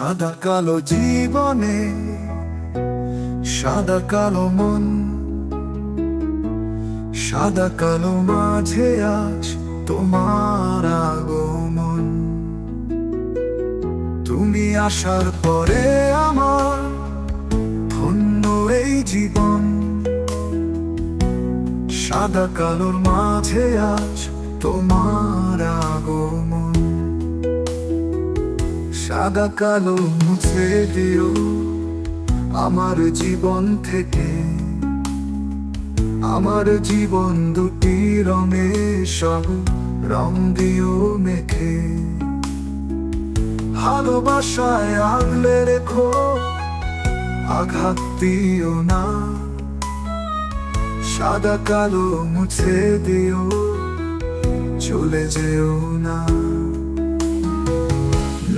সাদা কালো জীবনে সাদা কালো মন, সাদা কালো মাঝে আজ তোমার আগমন। তুমি আসার পরে আমার ধন্য এই জীবন, সাদা কালোর মাঝে আজ তোমার আগমন। সাদা কালো মুছে দিও আমার জীবন থেকে, আমার জীবন দুটি রঙে সব রং দিও মেখে। ভালোবাসায় আগলে রেখো, আঘাত দিও না, সাদা কালো মুছে দিও, চলে যেও না।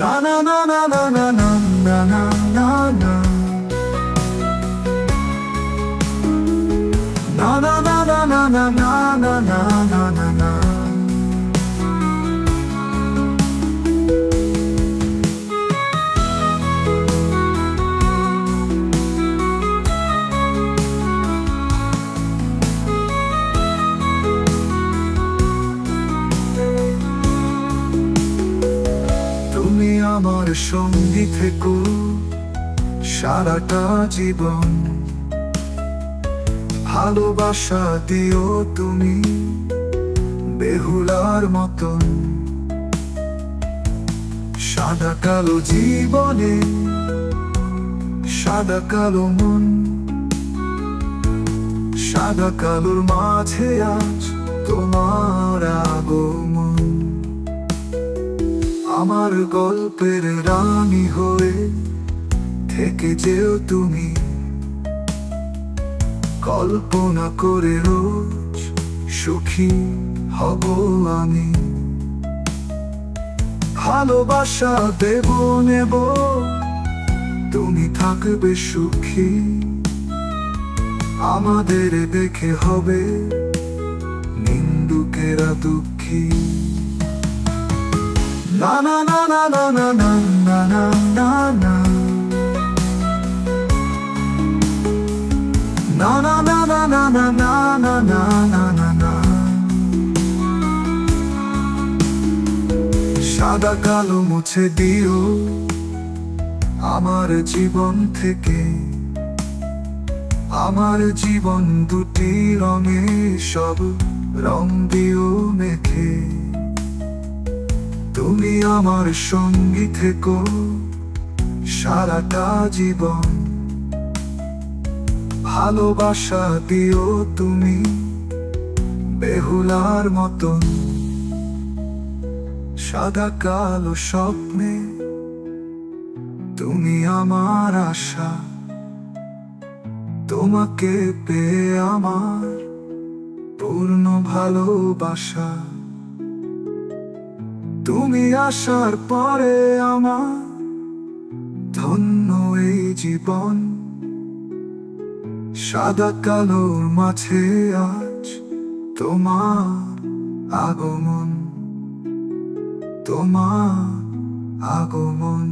না না না না না না না না না না na na na na na na na na na na na na তুমি আমার সঙ্গী থেকো সারাটা জীবন, ভালোবাসা দিও তুমি বেহুলার মতন। সাদা কালো জীবনে সাদা কালো মন, সাদা কালোর মাঝে আজ তোমার আগমন। আমার গল্পের রানী হয়ে থেকে যেও তুমি, কল্পনা করে রোজ সুখী হব আমি। ভালোবাসা দেব নেব, তুমি থাকবে সুখী, আমাদের দেখে হবে নিন্দুকেরা দুঃখী। না না না না না না না না না না na na na na na na na na na na na na সাদা কালো মুছে দিও আমার জীবন থেকে, আমার জীবন দুটি রঙে সব রং দিও মেখে। তুমি আমার সঙ্গী থেকো সারাটা জীবন, ভালোবাসা দিও তুমি বেহুলার মতন। সাদা কালো স্বপ্নে তুমি আমার আশা, তোমাকে পেয়ে আমার পূর্ণ ভালোবাসা। তুমি আসার পরে আমার ধন্য এই জীবন, সাদা কালোর মাঝে আজ তোমার আগমন, তোমার আগমন।